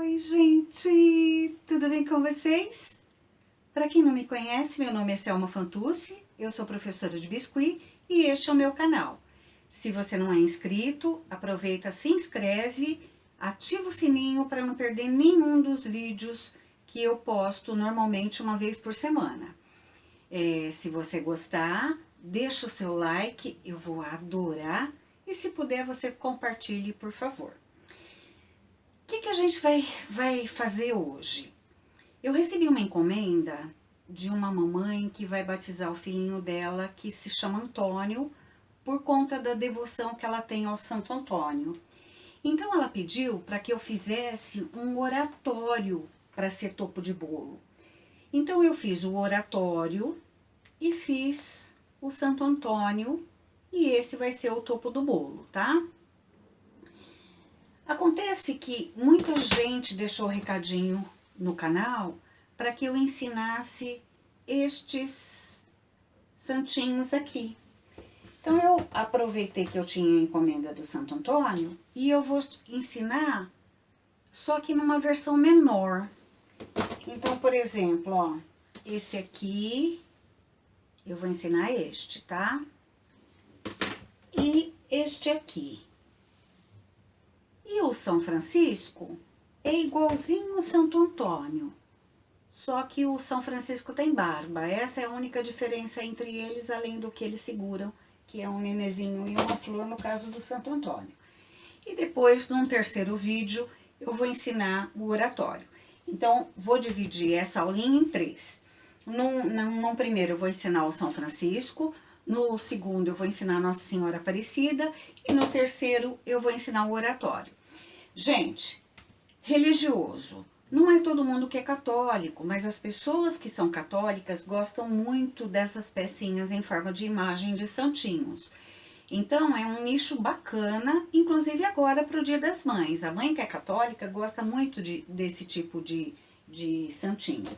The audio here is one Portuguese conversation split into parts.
Oi, gente! Tudo bem com vocês? Para quem não me conhece, meu nome é Selma Fantuzzi, eu sou professora de biscuit e este é o meu canal. Se você não é inscrito, aproveita, se inscreve, ativa o sininho para não perder nenhum dos vídeos que eu posto normalmente uma vez por semana. Se você gostar, deixa o seu like, eu vou adorar. E se puder, você compartilhe, por favor. O que a gente vai fazer hoje? Eu recebi uma encomenda de uma mamãe que vai batizar o filhinho dela, que se chama Antônio, por conta da devoção que ela tem ao Santo Antônio. Então ela pediu para que eu fizesse um oratório para ser topo de bolo. Então eu fiz o oratório e fiz o Santo Antônio, e esse vai ser o topo do bolo, tá? Acontece que muita gente deixou recadinho no canal para que eu ensinasse estes santinhos aqui. Então, eu aproveitei que eu tinha a encomenda do Santo Antônio e eu vou ensinar, só que numa versão menor. Então, por exemplo, ó, esse aqui, eu vou ensinar este, tá? E este aqui. E o São Francisco é igualzinho o Santo Antônio, só que o São Francisco tem barba. Essa é a única diferença entre eles, além do que eles seguram, que é um nenezinho e uma flor, no caso do Santo Antônio. E depois, num terceiro vídeo, eu vou ensinar o oratório. Então, vou dividir essa aulinha em três. Num primeiro, eu vou ensinar o São Francisco. No segundo, eu vou ensinar Nossa Senhora Aparecida. E no terceiro, eu vou ensinar o oratório. Gente, religioso. Não é todo mundo que é católico, mas as pessoas que são católicas gostam muito dessas pecinhas em forma de imagem de santinhos. Então, é um nicho bacana, inclusive agora para o Dia das Mães. A mãe que é católica gosta muito desse tipo de santinho.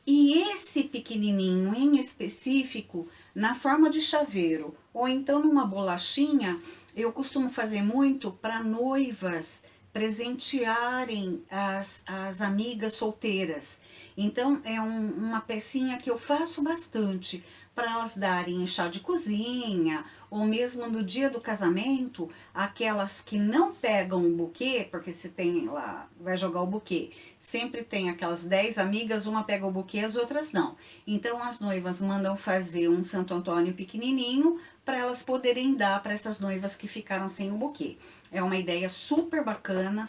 E esse pequenininho em específico, na forma de chaveiro, ou então numa bolachinha, eu costumo fazer muito para noivas presentearem as amigas solteiras. Então, é uma pecinha que eu faço bastante para elas darem em chá de cozinha, ou mesmo no dia do casamento, aquelas que não pegam o buquê, porque se tem lá, vai jogar o buquê, sempre tem aquelas 10 amigas, uma pega o buquê, as outras não. Então, as noivas mandam fazer um Santo Antônio pequenininho, para elas poderem dar para essas noivas que ficaram sem o buquê. É uma ideia super bacana,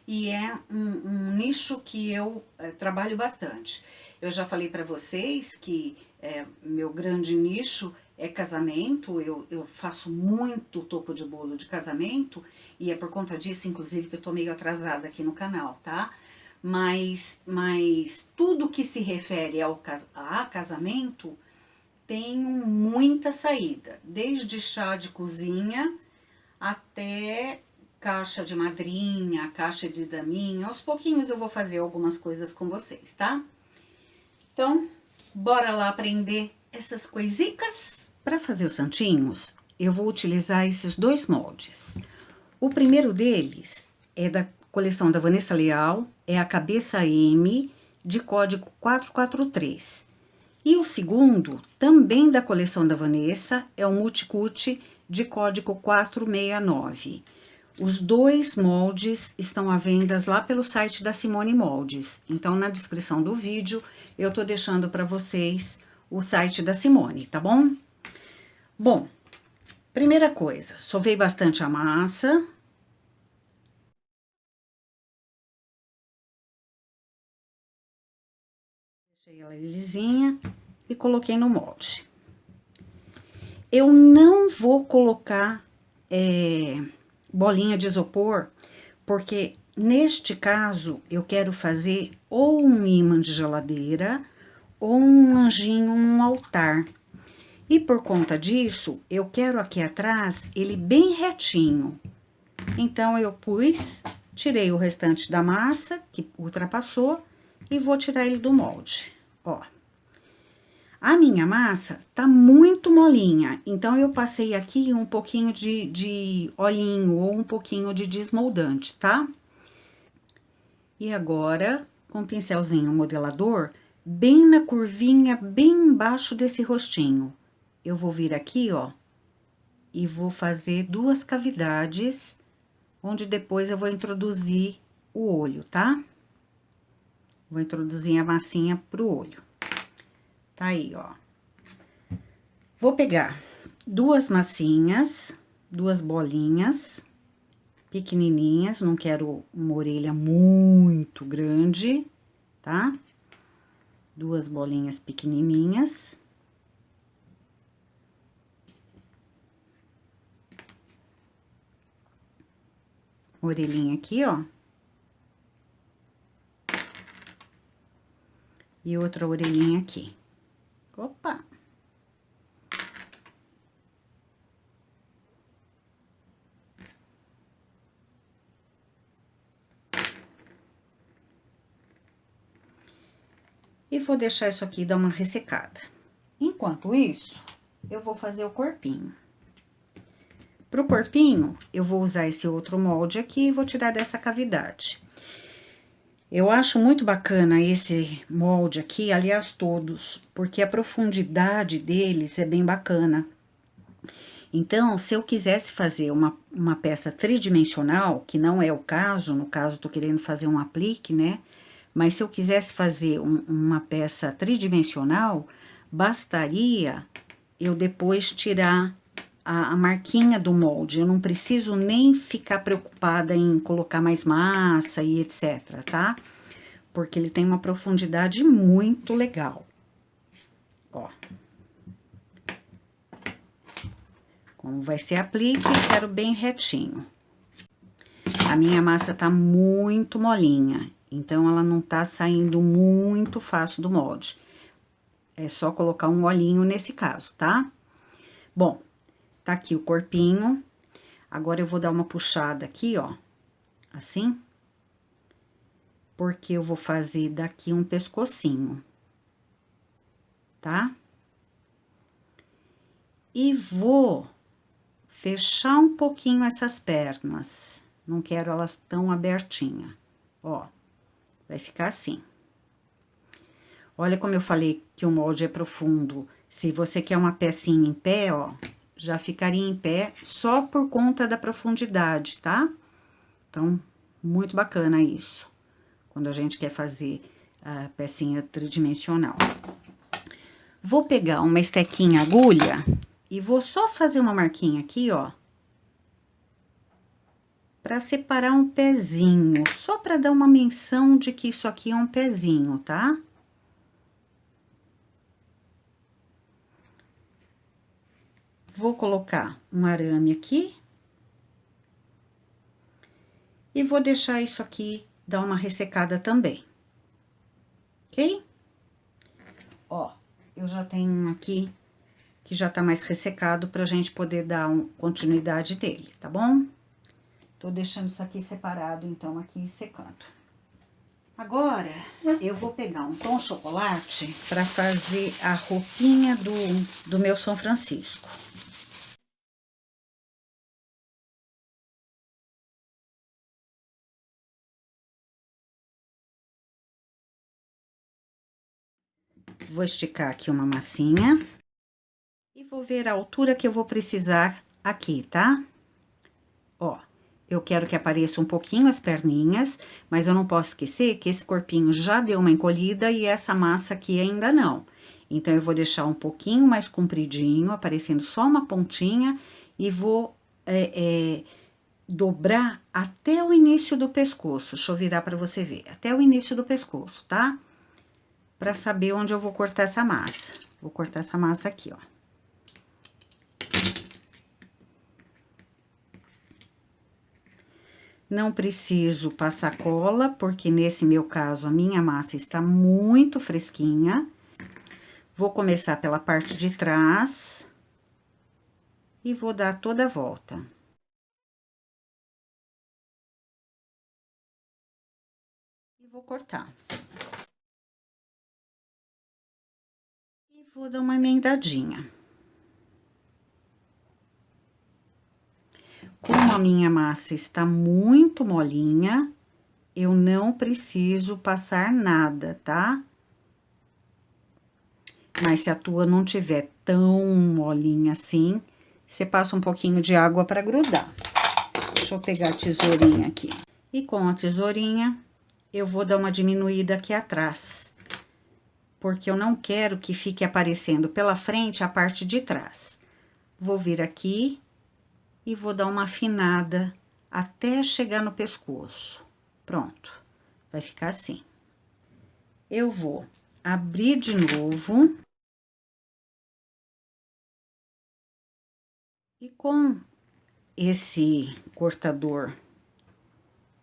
e é um nicho que eu trabalho bastante. Eu já falei para vocês que meu grande nicho é casamento, eu faço muito topo de bolo de casamento, e é por conta disso, inclusive, que eu tô meio atrasada aqui no canal, tá? Mas tudo que se refere a casamento, tenho muita saída, desde chá de cozinha até caixa de madrinha, caixa de daminha. Aos pouquinhos eu vou fazer algumas coisas com vocês, tá? Então, bora lá aprender essas coisitas? Para fazer os santinhos, eu vou utilizar esses dois moldes. O primeiro deles é da coleção da Vanessa Leal, é a cabeça M, de código 443. E o segundo, também da coleção da Vanessa, é o Multicut de código 469. Os dois moldes estão à venda lá pelo site da Simone Moldes. Então, na descrição do vídeo, eu tô deixando para vocês o site da Simone, tá bom? Bom, primeira coisa, sovei bastante a massa. Deixei ela lisinha e coloquei no molde. Eu não vou colocar bolinha de isopor, porque neste caso eu quero fazer ou um ímã de geladeira ou um anjinho, um altar. E por conta disso, eu quero aqui atrás ele bem retinho. Então, eu tirei o restante da massa, que ultrapassou, e vou tirar ele do molde, ó. A minha massa tá muito molinha, então eu passei aqui um pouquinho de olhinho ou um pouquinho de desmoldante, tá? E agora, com o pincelzinho modelador, bem na curvinha, bem embaixo desse rostinho, eu vou vir aqui, ó, e vou fazer 2 cavidades, onde depois eu vou introduzir o olho, tá? Vou introduzir a massinha pro olho. Tá aí, ó. Vou pegar 2 massinhas, 2 bolinhas pequenininhas, não quero uma orelha muito grande, tá? 2 bolinhas pequenininhas. Orelhinha aqui, ó. E outra orelhinha aqui. Opa! E vou deixar isso aqui dar uma ressecada. Enquanto isso, eu vou fazer o corpinho. Pro corpinho, eu vou usar esse outro molde aqui e vou tirar dessa cavidade. Eu acho muito bacana esse molde aqui, aliás, todos, porque a profundidade deles é bem bacana. Então, se eu quisesse fazer uma peça tridimensional, que não é o caso, no caso, tô querendo fazer um aplique, né? Mas se eu quisesse fazer uma peça tridimensional, bastaria eu depois tirar a marquinha do molde. Eu não preciso nem ficar preocupada em colocar mais massa e etc, tá? Porque ele tem uma profundidade muito legal. Ó. Como vai ser aplique, quero bem retinho. A minha massa tá muito molinha, então ela não tá saindo muito fácil do molde. É só colocar um olhinho nesse caso, tá? Bom, tá aqui o corpinho. Agora eu vou dar uma puxada aqui, ó, assim. Porque eu vou fazer daqui um pescocinho, tá? E vou fechar um pouquinho essas pernas. Não quero elas tão abertinhas, ó. Vai ficar assim. Olha como eu falei que o molde é profundo. Se você quer uma pecinha em pé, ó, já ficaria em pé só por conta da profundidade, tá? Então, muito bacana isso. Quando a gente quer fazer a pecinha tridimensional. Vou pegar uma estequinha agulha e vou só fazer uma marquinha aqui, ó. Pra separar um pezinho, só pra dar uma menção de que isso aqui é um pezinho, tá? Vou colocar um arame aqui. E vou deixar isso aqui dar uma ressecada também. Ok? Ó, eu já tenho um aqui que já tá mais ressecado pra gente poder dar continuidade dele, tá bom? Tô deixando isso aqui separado, então, aqui secando. Agora, eu vou pegar um tom chocolate pra fazer a roupinha do meu São Francisco. Vou esticar aqui uma massinha. E vou ver a altura que eu vou precisar aqui, tá? Ó, eu quero que apareça um pouquinho as perninhas, mas eu não posso esquecer que esse corpinho já deu uma encolhida e essa massa aqui ainda não. Então, eu vou deixar um pouquinho mais compridinho, aparecendo só uma pontinha, e vou dobrar até o início do pescoço. Deixa eu virar pra você ver, até o início do pescoço, tá? Pra saber onde eu vou cortar essa massa. Vou cortar essa massa aqui, ó. Não preciso passar cola, porque nesse meu caso, a minha massa está muito fresquinha. Vou começar pela parte de trás. E vou dar toda a volta. E vou cortar. E vou dar uma emendadinha. Como a minha massa está muito molinha, eu não preciso passar nada, tá? Mas se a tua não tiver tão molinha assim, você passa um pouquinho de água para grudar. Deixa eu pegar a tesourinha aqui. E com a tesourinha, eu vou dar uma diminuída aqui atrás. Porque eu não quero que fique aparecendo pela frente a parte de trás. Vou vir aqui e vou dar uma afinada até chegar no pescoço. Pronto, vai ficar assim. Eu vou abrir de novo. E com esse cortador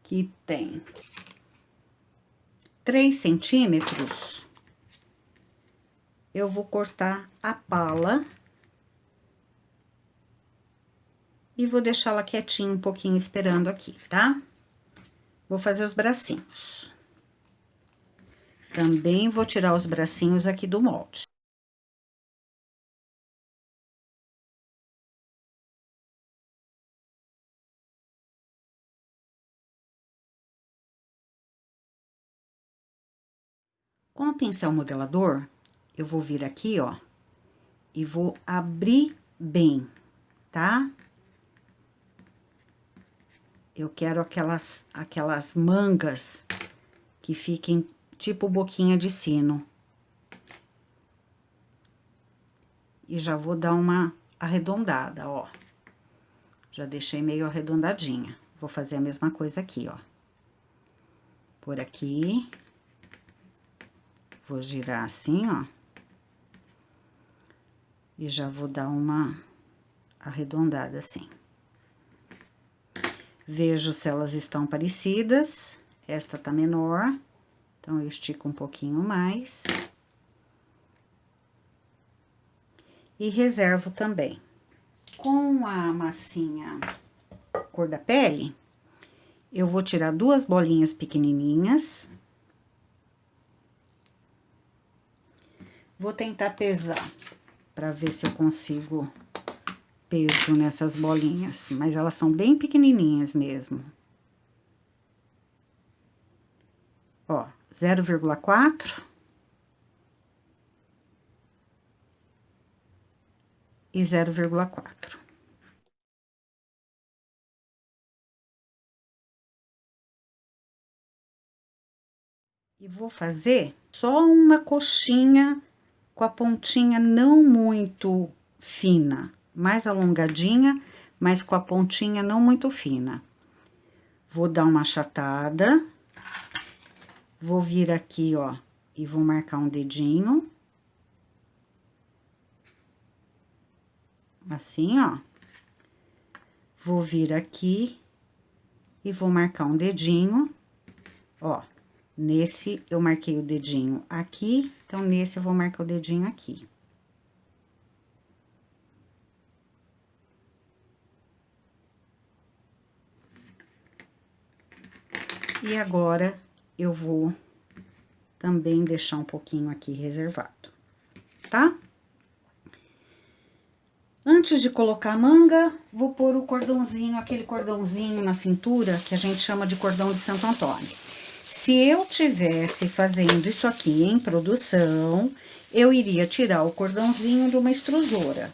que tem 3 centímetros, eu vou cortar a pala e vou deixá-la quietinha um pouquinho esperando aqui, tá? Vou fazer os bracinhos. Também vou tirar os bracinhos aqui do molde. Com o pincel modelador, eu vou vir aqui, ó, e vou abrir bem, tá? Eu quero aquelas mangas que fiquem tipo boquinha de sino. E já vou dar uma arredondada, ó. Já deixei meio arredondadinha. Vou fazer a mesma coisa aqui, ó. Por aqui. Vou girar assim, ó. E já vou dar uma arredondada assim. Vejo se elas estão parecidas. Esta tá menor, então eu estico um pouquinho mais. E reservo também. Com a massinha cor da pele, eu vou tirar 2 bolinhas pequenininhas. Vou tentar pesar, pra ver se eu consigo peso nessas bolinhas, mas elas são bem pequenininhas mesmo. Ó, 0,4 e 0,4. E vou fazer só uma coxinha com a pontinha não muito fina, mais alongadinha, mas com a pontinha não muito fina. Vou dar uma achatada. Vou vir aqui, ó, e vou marcar um dedinho. Assim, ó. Vou vir aqui e vou marcar um dedinho, ó. Nesse, eu marquei o dedinho aqui, então, nesse eu vou marcar o dedinho aqui. E agora, eu vou também deixar um pouquinho aqui reservado, tá? Antes de colocar a manga, vou pôr o cordãozinho, aquele cordãozinho na cintura, que a gente chama de cordão de Santo Antônio. Se eu tivesse fazendo isso aqui em produção, eu iria tirar o cordãozinho de uma extrusora.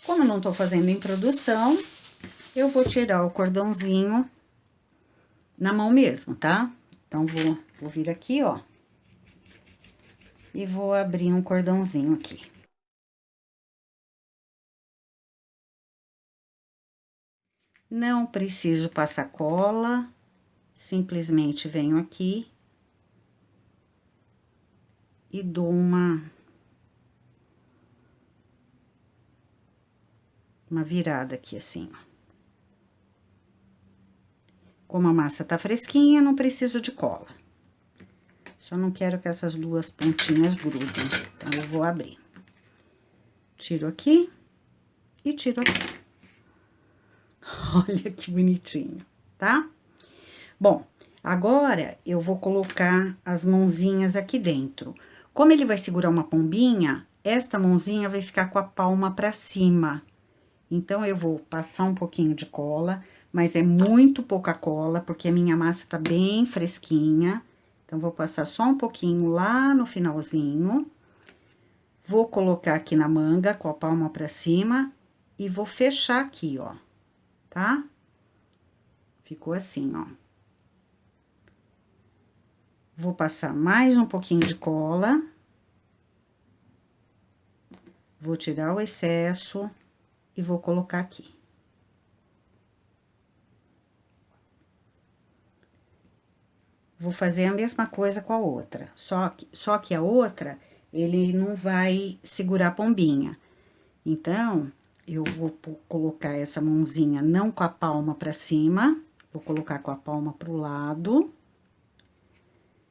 Como eu não tô fazendo em produção, eu vou tirar o cordãozinho na mão mesmo, tá? Então, vou vir aqui, ó. E vou abrir um cordãozinho aqui. Não preciso passar cola, simplesmente venho aqui e dou uma virada aqui, assim, ó. Como a massa tá fresquinha, não preciso de cola. Só não quero que essas 2 pontinhas grudem, então eu vou abrir. Tiro aqui e tiro aqui. Olha que bonitinho, tá? Bom, agora eu vou colocar as mãozinhas aqui dentro. Como ele vai segurar uma pombinha, esta mãozinha vai ficar com a palma pra cima. Então, eu vou passar um pouquinho de cola, mas é muito pouca cola, porque a minha massa tá bem fresquinha. Então, vou passar só um pouquinho lá no finalzinho. Vou colocar aqui na manga, com a palma pra cima, e vou fechar aqui, ó, tá? Ficou assim, ó. Vou passar mais um pouquinho de cola. Vou tirar o excesso e vou colocar aqui. Vou fazer a mesma coisa com a outra, só que a outra, ele não vai segurar a pombinha. Então, eu vou colocar essa mãozinha não com a palma pra cima, vou colocar com a palma pro lado.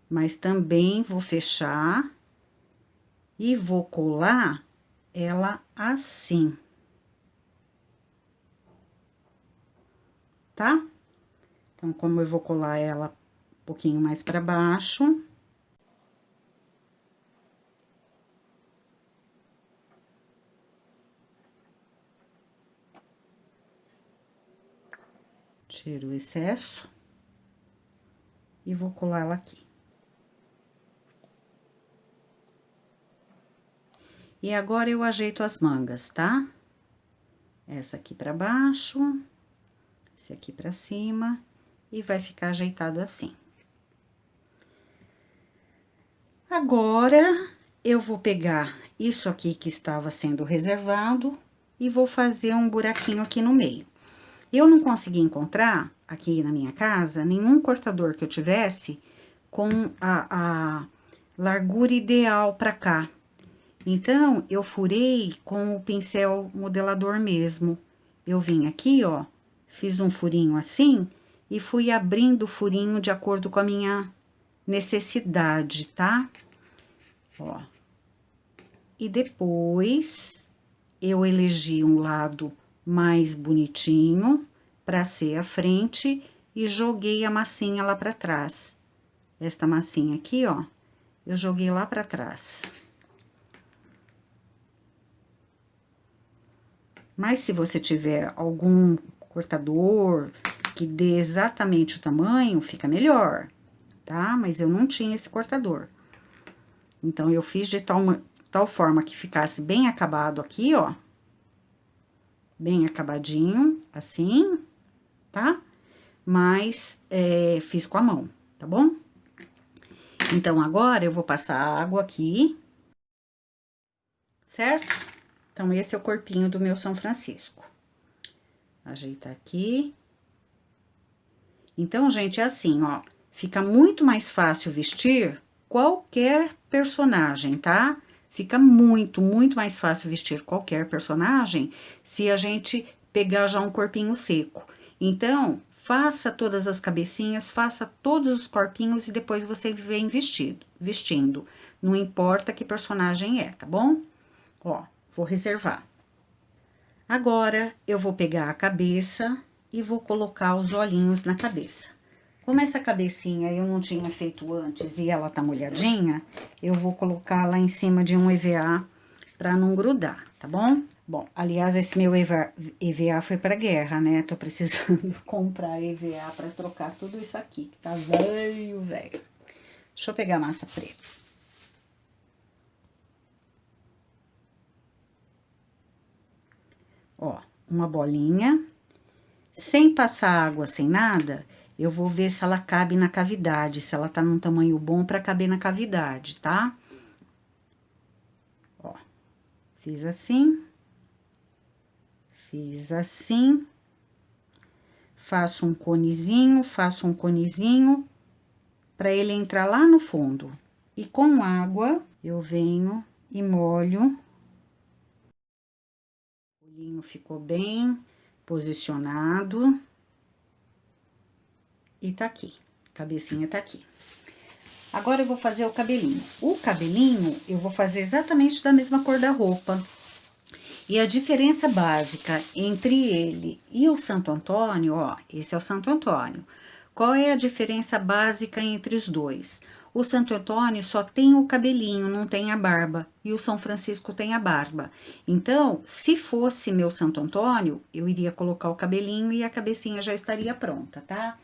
Mas também vou fechar e vou colar ela assim. Tá? Então, como eu vou colar ela um pouquinho mais pra baixo. Tiro o excesso. E vou colar ela aqui. E agora, eu ajeito as mangas, tá? Essa aqui pra baixo, esse aqui pra cima, e vai ficar ajeitado assim. Agora, eu vou pegar isso aqui que estava sendo reservado e vou fazer um buraquinho aqui no meio. Eu não consegui encontrar, aqui na minha casa, nenhum cortador que eu tivesse com a largura ideal pra cá. Então, eu furei com o pincel modelador mesmo. Eu vim aqui, ó, fiz um furinho assim e fui abrindo o furinho de acordo com a minha necessidade, tá? Ó. E depois, eu elegi um lado mais bonitinho pra ser a frente e joguei a massinha lá pra trás. Esta massinha aqui, ó, eu joguei lá pra trás. Mas se você tiver algum cortador que dê exatamente o tamanho, fica melhor, tá? Mas eu não tinha esse cortador. Então, eu fiz de tal forma que ficasse bem acabado aqui, ó. Bem acabadinho, assim, tá? Mas, fiz com a mão, tá bom? Então, agora, eu vou passar água aqui, certo? Então, esse é o corpinho do meu São Francisco. Ajeitar aqui. Então, gente, é assim, ó. Fica muito mais fácil vestir qualquer personagem, tá? Fica muito, muito mais fácil vestir qualquer personagem se a gente pegar já um corpinho seco. Então, faça todas as cabecinhas, faça todos os corpinhos e depois você vem vestindo. Não importa que personagem é, tá bom? Ó, vou reservar. Agora, eu vou pegar a cabeça e vou colocar os olhinhos na cabeça. Como essa cabecinha eu não tinha feito antes e ela tá molhadinha, eu vou colocar lá em cima de um EVA pra não grudar, tá bom? Bom, aliás, esse meu EVA foi pra guerra, né? Tô precisando comprar EVA pra trocar tudo isso aqui, que tá velho, velho. Deixa eu pegar a massa preta. Ó, uma bolinha. Sem passar água, sem nada, eu vou ver se ela cabe na cavidade, se ela tá num tamanho bom pra caber na cavidade, tá? Ó, fiz assim. Fiz assim. Faço um conezinho pra ele entrar lá no fundo. E com água, eu venho e molho. O olhinho ficou bem posicionado. E tá aqui, a cabecinha tá aqui. Agora, eu vou fazer o cabelinho. O cabelinho, eu vou fazer exatamente da mesma cor da roupa. E a diferença básica entre ele e o Santo Antônio, ó, esse é o Santo Antônio. Qual é a diferença básica entre os dois? O Santo Antônio só tem o cabelinho, não tem a barba, e o São Francisco tem a barba. Então, se fosse meu Santo Antônio, eu iria colocar o cabelinho e a cabecinha já estaria pronta, tá?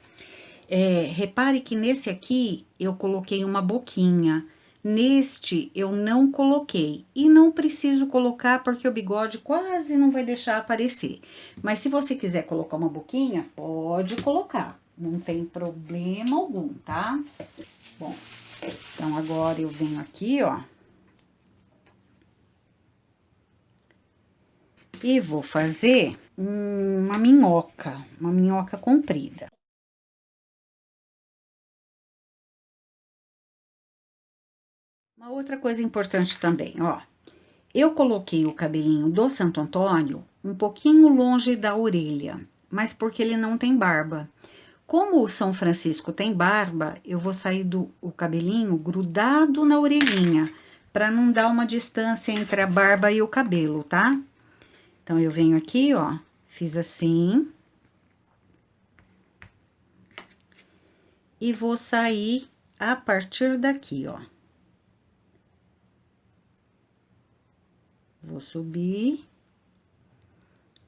Repare que nesse aqui eu coloquei uma boquinha. Neste eu não coloquei. E não preciso colocar porque o bigode quase não vai deixar aparecer. Mas se você quiser colocar uma boquinha, pode colocar. Não tem problema algum, tá? Bom, então agora eu venho aqui, ó. E vou fazer uma minhoca comprida. Uma outra coisa importante também, ó. Eu coloquei o cabelinho do Santo Antônio um pouquinho longe da orelha, mas porque ele não tem barba. Como o São Francisco tem barba, eu vou sair o cabelinho grudado na orelhinha, para não dar uma distância entre a barba e o cabelo, tá? Então, eu venho aqui, ó, fiz assim. E vou sair a partir daqui, ó. Vou subir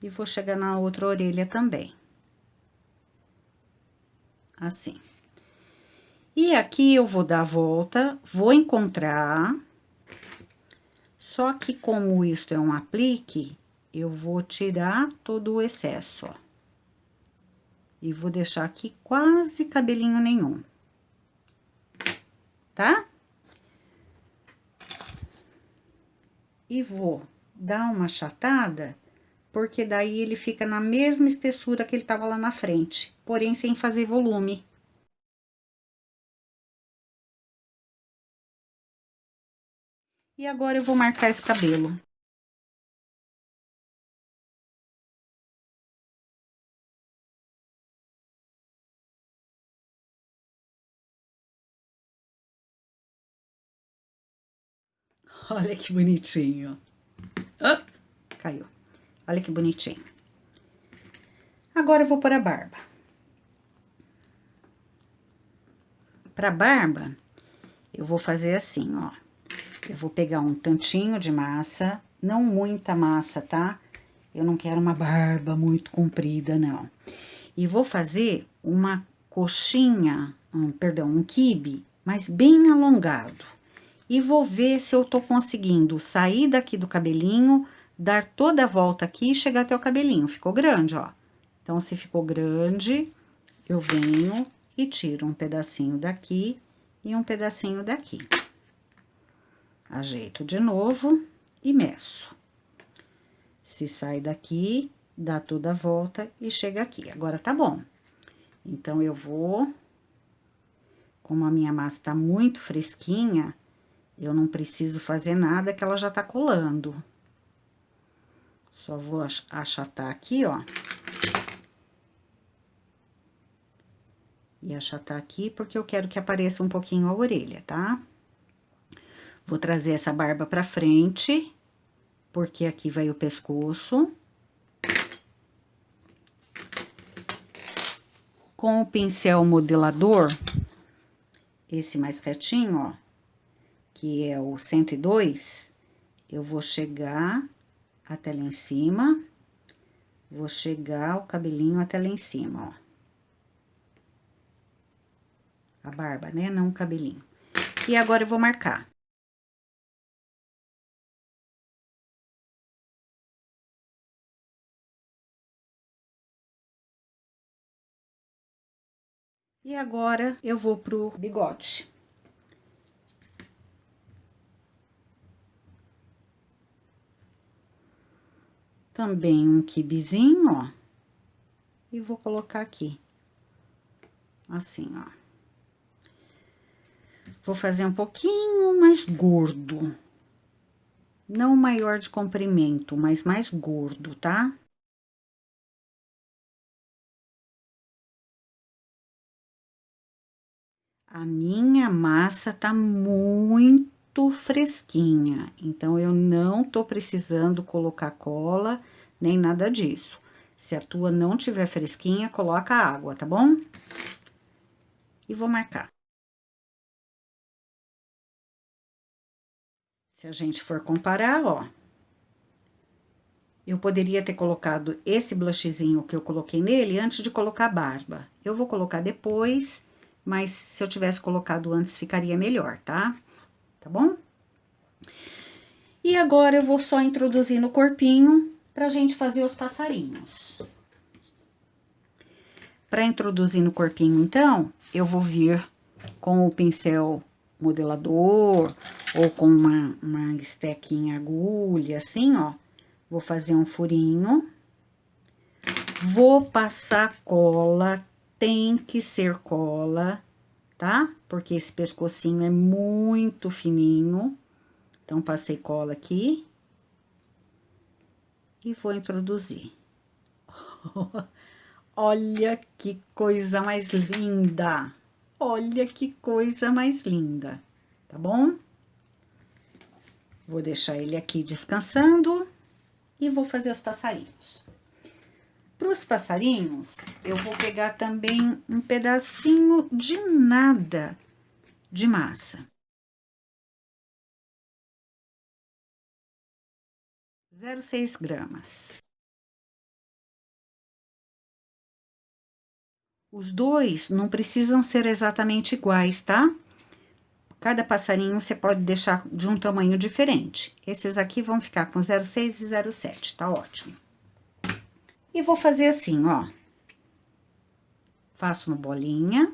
e vou chegar na outra orelha também. Assim. E aqui eu vou dar a volta, vou encontrar. Só que como isto é um aplique, eu vou tirar todo o excesso, ó. E vou deixar aqui quase cabelinho nenhum. Tá? E vou dar uma achatada, porque daí ele fica na mesma espessura que ele tava lá na frente, porém sem fazer volume. E agora eu vou marcar esse cabelo. Olha que bonitinho. Ah, caiu. Olha que bonitinho. Agora eu vou pôr a barba. Pra barba, eu vou fazer assim, ó. Eu vou pegar um tantinho de massa, não muita massa, tá? Eu não quero uma barba muito comprida, não. E vou fazer uma coxinha, um quibe, mas bem alongado. E vou ver se eu tô conseguindo sair daqui do cabelinho, dar toda a volta aqui e chegar até o cabelinho. Ficou grande, ó. Então, se ficou grande, eu venho e tiro um pedacinho daqui e um pedacinho daqui. Ajeito de novo e meço. Se sai daqui, dá toda a volta e chega aqui. Agora tá bom. Então, eu vou... Como a minha massa tá muito fresquinha, eu não preciso fazer nada que ela já tá colando. Só vou achatar aqui, ó. E achatar aqui, porque eu quero que apareça um pouquinho a orelha, tá? Vou trazer essa barba pra frente, porque aqui vai o pescoço. Com o pincel modelador, esse mais retinho, ó, que é o 102, eu vou chegar até lá em cima, vou chegar o cabelinho até lá em cima, ó. A barba, né? Não o cabelinho. E agora eu vou marcar. E agora eu vou pro bigode. Também um quibezinho, ó. E vou colocar aqui. Assim, ó. Vou fazer um pouquinho mais gordo. Não maior de comprimento, mas mais gordo, tá? A minha massa tá muito fresquinha, então eu não tô precisando colocar cola, nem nada disso. Se a tua não tiver fresquinha, coloca água, tá bom? e vou marcar. Se a gente for comparar, ó, eu poderia ter colocado esse blushzinho que eu coloquei nele antes de colocar a barba. Eu vou colocar depois, mas se eu tivesse colocado antes, ficaria melhor, tá? Tá bom? E agora eu vou só introduzir no corpinho pra gente fazer os passarinhos. Para introduzir no corpinho, então, eu vou vir com o pincel modelador ou com uma estequinha agulha, assim, ó. Vou fazer um furinho. Vou passar cola, tem que ser cola, tá? Porque esse pescocinho é muito fininho. Então, passei cola aqui. E vou introduzir. Olha que coisa mais linda! Olha que coisa mais linda, tá bom? Vou deixar ele aqui descansando e vou fazer os passarinhos. Para os passarinhos, eu vou pegar também um pedacinho de nada de massa. 0,6 gramas. Os dois não precisam ser exatamente iguais, tá? Cada passarinho você pode deixar de um tamanho diferente. Esses aqui vão ficar com 0,6 e 0,7, tá ótimo. E vou fazer assim, ó. Faço uma bolinha.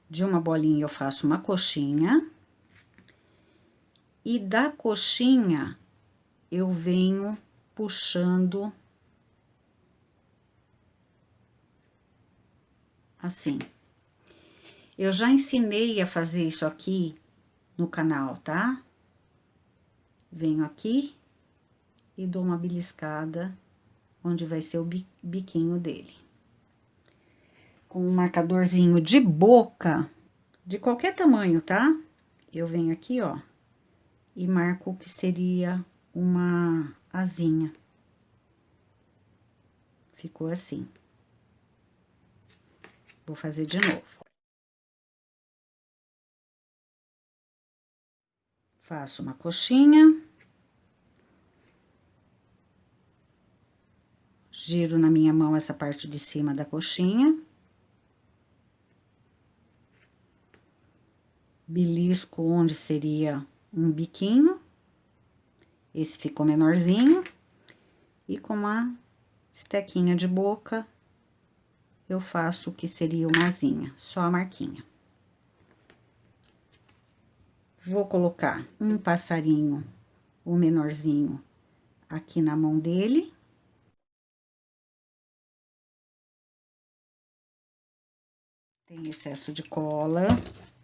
De uma bolinha eu faço uma coxinha. E da coxinha eu venho puxando assim. Eu já ensinei a fazer isso aqui no canal, tá? Venho aqui e dou uma beliscada onde vai ser o biquinho dele. Com um marcadorzinho de boca, de qualquer tamanho, tá? Eu venho aqui, ó, e marco o que seria uma asinha. Ficou assim. Vou fazer de novo. Faço uma coxinha. Giro na minha mão essa parte de cima da coxinha. Belisco onde seria um biquinho. Esse ficou menorzinho. E com uma estequinha de boca, eu faço o que seria uma asinha, só a marquinha. Vou colocar um passarinho, o menorzinho, aqui na mão dele. Tem excesso de cola,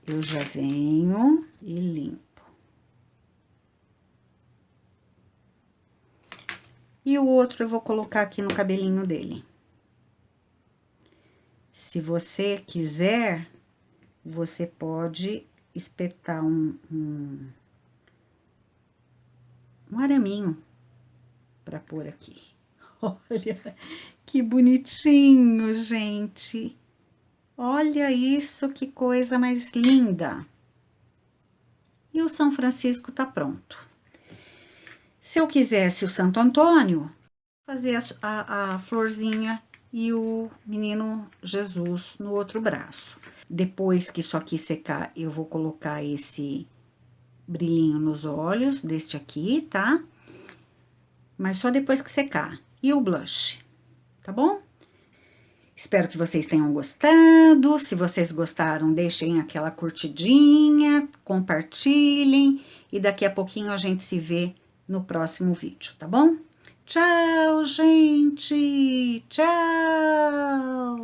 eu já venho e limpo. E o outro eu vou colocar aqui no cabelinho dele. Se você quiser, você pode espetar um araminho para pôr aqui. Olha, que bonitinho, gente! Olha isso, que coisa mais linda! E o São Francisco tá pronto. Se eu quisesse o Santo Antônio, fazer a florzinha e o menino Jesus no outro braço. Depois que isso aqui secar, eu vou colocar esse brilhinho nos olhos deste aqui, tá? Mas só depois que secar. E o blush, tá bom? Espero que vocês tenham gostado. Se vocês gostaram, deixem aquela curtidinha, compartilhem. E daqui a pouquinho a gente se vê no próximo vídeo, tá bom? Tchau, gente! Tchau!